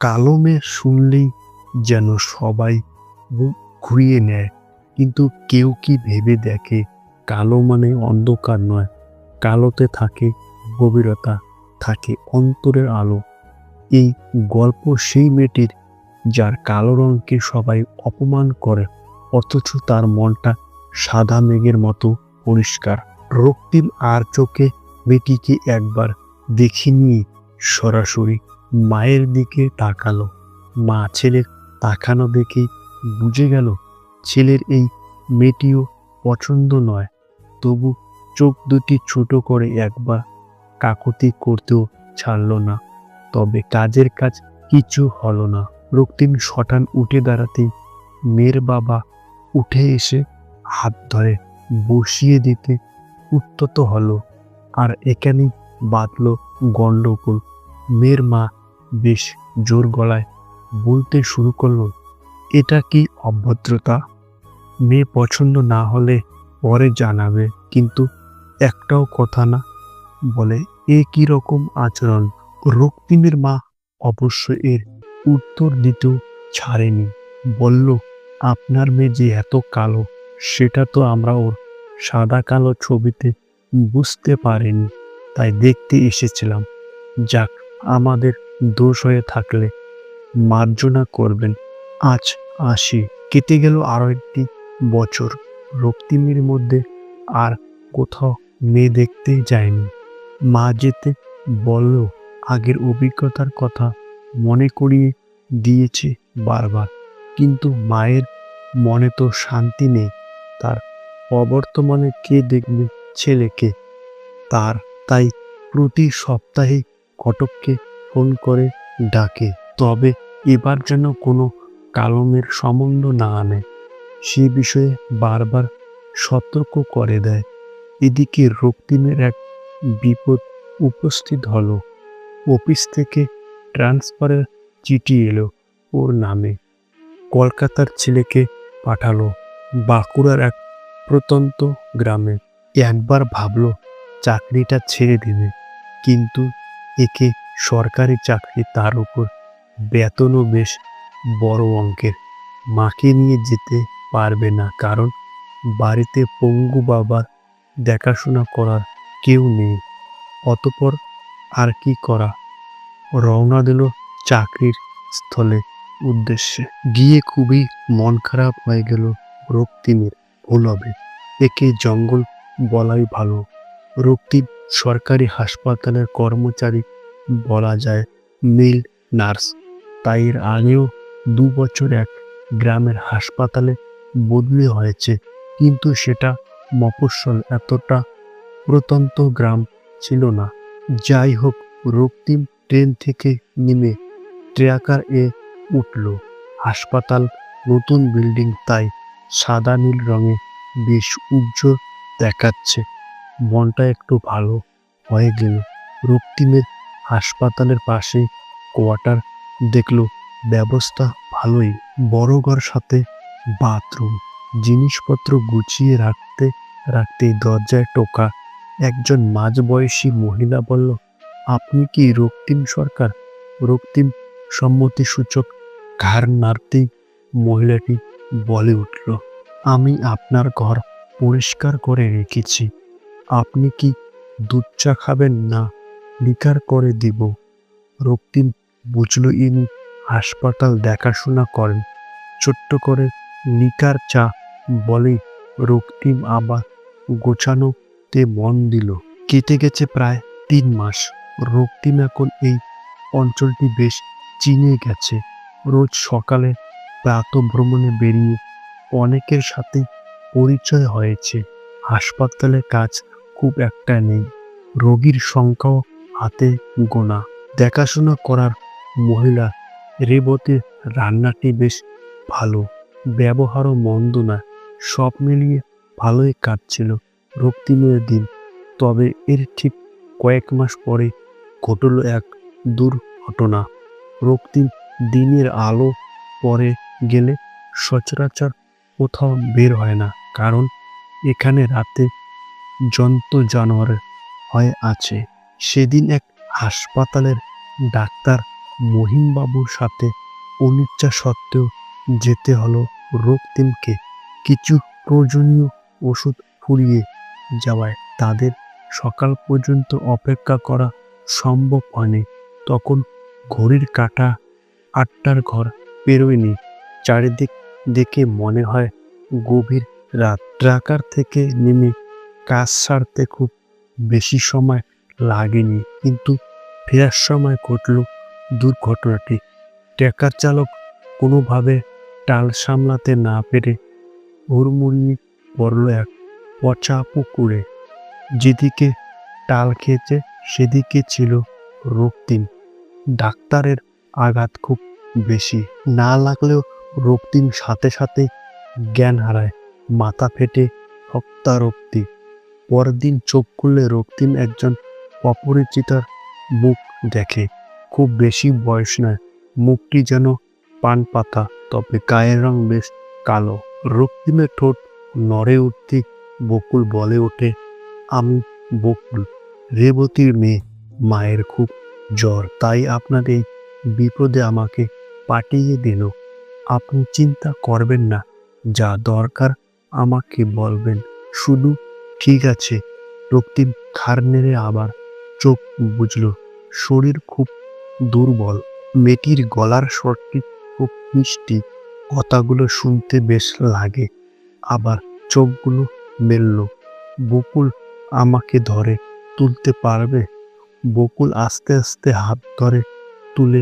কালো মেঘ শুনলেই যেন সবাই বুক ঘুরিয়ে নেয়, কিন্তু কেউ কি ভেবে দেখে কালো মানে অন্ধকার নয়, কালোতে থাকে গভীরতা, থাকে অন্তরের আলো। এই গল্প সেই মেয়েটির যার কালো রঙকে সবাই অপমান করে, অথচ তার মনটা সাদা মেঘের মতো পরিষ্কার। রক্তিম আর চোখে মেয়েটিকে একবার দেখিনি, সরাসরি মায়ের দিকে তাকালো। মা ছেলের তাকানো দেখেই বুঝে গেল ছেলের এই মেয়েটিও পছন্দ নয়। তবু চোখ দুটি ছোট করে একবার কাকুতি করতেও ছাড়ল না। তবে কাজের কাজ কিছু হলো না। রক্তিম শটান উঠে দাঁড়াতেই মেয়ের বাবা উঠে এসে হাত ধরে বসিয়ে দিতে উদ্যত হলো। আর এখানেই বাঁধল গন্ডগোল। মেয়ের মা বেশ জোর গলায় বলতে শুরু করলো, এটা কি অভদ্রতা? মেয়ে পছন্দ না হলে পরে জানাবে, কিন্তু একটাও কথা না বলে এ কি রকম আচরণ? রক্তিমের মা অবশ্য এর উত্তর দিতেও ছাড়েনি। বলল, আপনার মেয়ে যে এত কালো সেটা তো আমরা ওর সাদা কালো ছবিতে বুঝতে পারিনি, তাই দেখতে এসেছিলাম। যাক, আমাদের দোষ হয়ে থাকলে মার্জনা করবেন। আজ আসি। কেটে গেল আরো একটি বছর। রক্তিমের মধ্যে আর কোথাও মেয়ে দেখতে যায়নি। মা যেতে বলল, আগের অভিজ্ঞতার কথা মনে করিয়ে দিয়েছে বারবার, কিন্তু মায়ের মনে তো শান্তি নেই। তার অবর্তমানে কে দেখবে ছেলেকে? তাই প্রতি সপ্তাহে ঘটককে ফোন করে ডাকে, তবে এবার যেন কোনো কালমের সম্বন্ধ না আনে, সে বিষয়ে বারবার সতর্ক করে দেয়। এদিকে রক্তিমের এক বিপদ উপস্থিত হলো। অফিস থেকে ট্রান্সফারের চিঠি এলো ওর নামে। কলকাতার ছেলেকে পাঠালো বাঁকুড়ার এক প্রত্যন্ত গ্রামে। একবার ভাবলো চাকরিটা ছেড়ে দেবে, কিন্তু একে সরকারি চাকরি, তার উপর বেতনও বেশ বড় অঙ্কের। মাকে নিয়ে যেতে পারবে না, কারণ বাড়িতে পঙ্গু বাবার দেখাশোনা করার কেউ নেই। অতঃপর আর কি করা, রওনা দিল চাকরির স্থলে উদ্দেশ্যে। গিয়ে খুবই মন খারাপ হয়ে গেল রক্তিমের। ভুল হবে, একে জঙ্গল বলাই ভালো। রক্তিম সরকারি হাসপাতালের কর্মচারী, বলা যায় মেল নার্স। তাই এর আগেও 2 বছর এক গ্রামের হাসপাতালে বদলি হয়েছে, কিন্তু সেটা মফস্বল, এতটা প্রত্যন্ত গ্রাম ছিল না। যাই হোক, রক্তিম ট্রেন থেকে নেমে ট্রেকার এ উঠল। হাসপাতাল নতুন বিল্ডিং, তাই সাদা নীল রঙে বেশ উজ্জ্বল দেখাচ্ছে। মনটা একটু ভালো হয়ে গেল। রক্তিমের হাসপাতালের পাশে কোয়ার্টার দেখল, ব্যবস্থা ভালোই, বড় ঘর, সাথে বাথরুম। জিনিসপত্র গুছিয়ে রাখতে রাখতেই দরজায় টোকা একজন মাঝবয়সী মহিলা বলল, আপনি কি রক্তিম সরকার? রক্তিম সম্মতিসূচক ঘাড় নাড়তেই মহিলাটি বলে উঠল, আমি আপনার ঘর পরিষ্কার করে রেখেছি। আপনি কি দুধ চা খাবেন, না লিকার করে দিব? রক্তিম বুঝল ইনি হাসপাতাল দেখাশোনা করেন। ছোট্ট করে লিকার চা বলেই রক্তিম আবার গোছানোতে মন দিল। কেটে গেছে প্রায় 3 মাস। রক্তিম এখন এই অঞ্চলটি বেশ চিনে গেছে। রোজ সকালে প্রাতঃভ্রমণে বেরিয়ে অনেকের সাথে পরিচয় হয়েছে। হাসপাতালে কাজ খুব একটা নেই, রোগীর সংখ্যাও হাতে গোনা। দেখাশোনা করার মহিলা রেবতীর রান্নাটি বেশ ভালো, ব্যবহারও মন্দ না। সব মিলিয়ে ভালোই কাটছিল রক্তিমের দিন। তবে এর ঠিক কয়েক মাস পরে ঘটল এক দুর্ঘটনা। রক্তিম দিনের আলো পরে গেলে সচরাচর কোথাও বের হয় না, কারণ এখানে রাতে জন্তু জানোয়ার হয়ে আছে। সেদিন এক হাসপাতালের ডাক্তার মহিমবাবুর সাথে অনিচ্ছা সত্ত্বেও যেতে হলো রক্তিমকে। কিছু প্রয়োজনীয় ওষুধ ফুরিয়ে যাওয়ায় তাদের সকাল পর্যন্ত অপেক্ষা করা সম্ভব হয়নি। তখন ঘড়ির কাঁটা ৮টার ঘর পেরোয়নি। চারিদিক দেখে মনে হয় গভীর রাত। ট্রাকার থেকে নেমে কাজ সারতে খুব বেশি সময় লাগেনি, কিন্তু ফেরার সময় ঘটল দুর্ঘটনাটি। ট্রাকার চালক কোনোভাবে টাল সামলাতে না পেরে হুড়মুড়িয়ে পড়ল এক পচা পুকুরে। যেদিকে টাল খেয়েছে সেদিকে ছিল রক্তিম। ডাক্তারের আঘাত খুব বেশি না লাগলেও রক্তিম সাথে সাথে জ্ঞান হারায়, মাথা ফেটে রক্তারক্তি। পরদিন চোখ খুললে রক্তিম একজন অপরিচিতার মুখ দেখে। খুব বেশি বয়স নয়, মুখটি যেন পান পাতা, তবে গায়ের রং বেশ কালো। রক্তিমের ঠোঁট নড়ে উঠতে বকুল বলে ওঠে, আমি বকুল, রেবতীর মেয়ে। মায়ের খুব জ্বর, তাই আপনার এই বিপদে আমাকে পাঠিয়ে দিল। আপনি চিন্তা করবেন না, যা দরকার আমাকে বলবেন শুধু। ঠিক আছে। রক্তিম ঘাড় নেড়ে আবার চোখ বুঝল। শরীর খুব দুর্বল। মেয়েটির গলার স্বরটি খুব মিষ্টি, কথাগুলো শুনতে বেশ লাগে। আবার চোখগুলো মেলল। বকুল, আমাকে ধরে তুলতে পারবে? বকুল আস্তে আস্তে হাত ধরে তুলে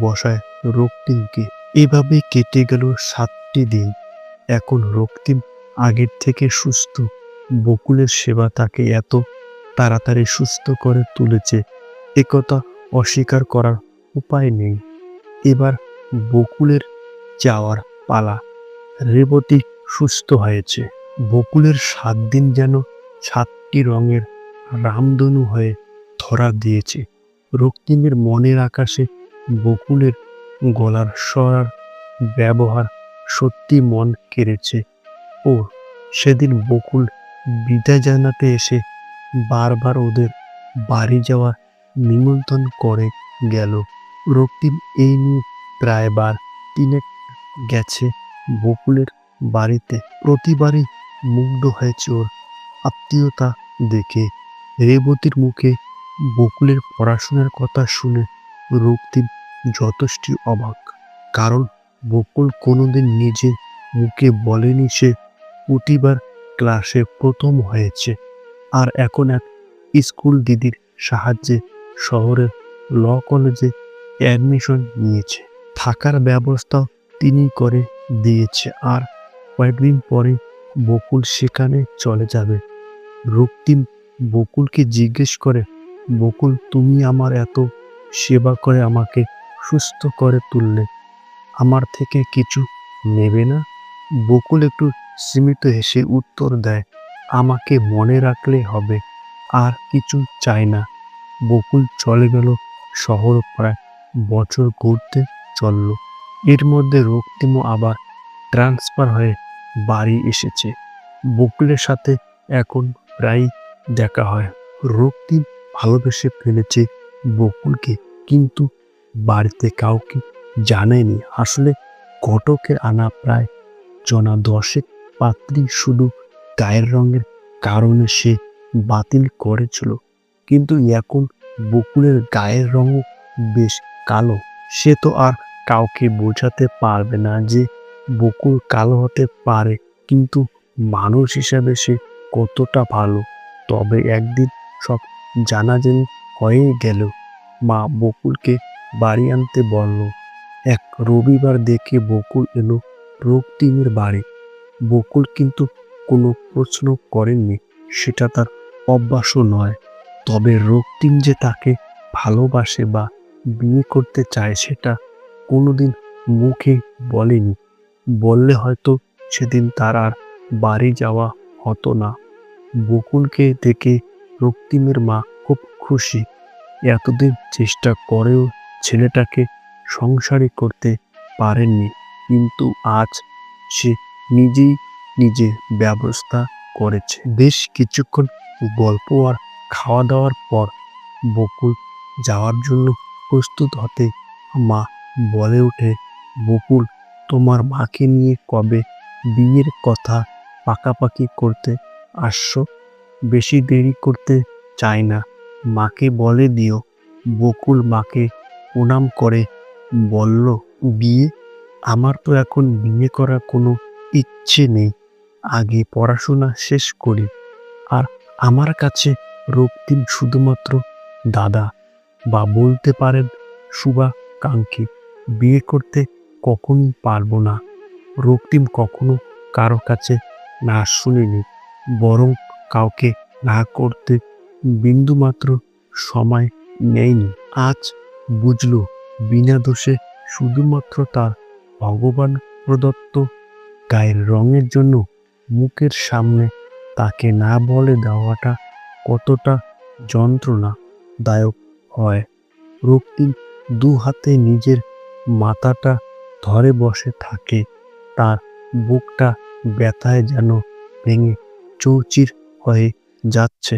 বসায় রক্তিমকে। এভাবে কেটে গেল 7টি দিন। এখন রক্তিম আগের থেকে সুস্থ। বকুলের সেবা তাকে এত তাড়াতাড়ি সুস্থ করে তুলেছে, একথা অস্বীকার করার উপায় নেই। এবার বকুলের যাওয়ার পালা। রেবতী সুস্থ হয়েছে। বকুলের 7 দিন যেন 7টি রঙের রামধনু হয়ে ধরা দিয়েছে। রক্তিমের মনের আকাশে বকুলের গলার স্বর আর ব্যবহার সত্যি মন কেড়েছে। ও সেদিন বকুল বিদায় জানাতে এসে বারবার ওদের বাড়ি যাওয়ার নিমন্ত্রণ করে গেল। রক্তিম এই নিয়ে প্রায় বার 3 গেছে বকুলের বাড়িতে। প্রতিবারই মুগ্ধ হয়েছে ওর আত্মীয়তা দেখে। রেবতীর মুখে বকুলের পড়াশোনার কথা শুনে রক্তিম যথেষ্ট অবাক। কারণ বকুল কোনোদিন নিজে মুখে বলেনি সে প্রতিবার ক্লাসে প্রথম হয়েছে। আর এখন এক স্কুল দিদির সাহায্যে শহরের ল কলেজে অ্যাডমিশন নিয়েছে। থাকার ব্যবস্থাও তিনি করে দিয়েছে। আর কয়েকদিন পরে বকুল সেখানে চলে যাবে। রক্তিম বকুলকে জিজ্ঞেস করে, বকুল, তুমি আমার এত সেবা করে আমাকে সুস্থ করে তুললে, আমার থেকে কিছু নেবে না? বকুল একটু স্মিত হেসে উত্তর দেয়, আমাকে মনে রাখলে হবে, আর কিছু চাই না। বকুল চলে গেল শহর। প্রায় বছর ঘুরতে চলল। এর মধ্যে রক্তিমও আবার ট্রান্সফার হয়ে বাড়ি এসেছে। বকুলের সাথে এখন প্রায় দেখা হয়। রক্তিম ভালোবেসে ফেলেছে বকুলকে, কিন্তু বাড়িতে কাউকে জানায়নি। আসলে ঘটকের আনা প্রায় জনা 10 পাত্রী শুধু গায়ের রঙের কারণে সে বাতিল করেছিল। কিন্তু এখন বকুলের গায়ের রঙও বেশ কালো। সে তো আর কাউকে বোঝাতে পারবে না যে বকুল কালো হতে পারে, কিন্তু মানুষ হিসাবে সে কতটা ভালো। তবে একদিন সব জানাজানি হয়ে গেল। মা বকুলকে বাড়ি আনতে বলল। এক রবিবার দেখে বকুল এলো রক্তিমের বাড়ি। বকুল কিন্তু কোনো প্রশ্ন করেননি, সেটা তার অভ্যাসও নয়। তবে রক্তিম যে তাকে ভালোবাসে বা বিয়ে করতে চায় সেটা কোনোদিন মুখে বলেনি। বললে হয়তো সেদিন তার আর বাড়ি যাওয়া হতো না। বকুলকে দেখে রক্তিমের মা খুব খুশি। এতদিন চেষ্টা করেও ছেলেটাকে সংসারী করতে পারেননি, কিন্তু আজ সে নিজেই নিজে ব্যবস্থা করেছে। বেশ কিছুক্ষণ গল্প আর খাওয়া দাওয়ার পর বকুল যাওয়ার জন্য প্রস্তুত হতে মা বলে ওঠে, বকুল, তোমার মাকে নিয়ে কবে বিয়ের কথা পাকাপাকি করতে আসছো? বেশি দেরি করতে চাই না, মাকে বলে দিও। বকুল মাকে প্রণাম করে বলল, বিয়ে? আমার তো এখন বিয়ে করার কোনো ইচ্ছে নেই, আগে পড়াশোনা শেষ করি। আর আমার কাছে রক্তিম শুধুমাত্র দাদা, বা বলতে পারেন শুভাকাঙ্ক্ষী। বিয়ে করতে কখনোই পারবো না। রক্তিম কখনো কারো কাছে না শুনিনি, বরং কাউকে না করতে বিন্দুমাত্র সময় নেয়নি। আজ বুঝলো বিনা দোষে শুধুমাত্র তার ভগবান প্রদত্ত গায়ের রঙের জন্য মুখের সামনে তাকে না বলে দেওয়াটা কতটা যন্ত্রণাদায়ক হয়। রক্তিম দু হাতে নিজের মাথাটা ধরে বসে থাকে, তার বুকটা ব্যথায় যেন ভেঙে চৌচির হয়ে যাচ্ছে।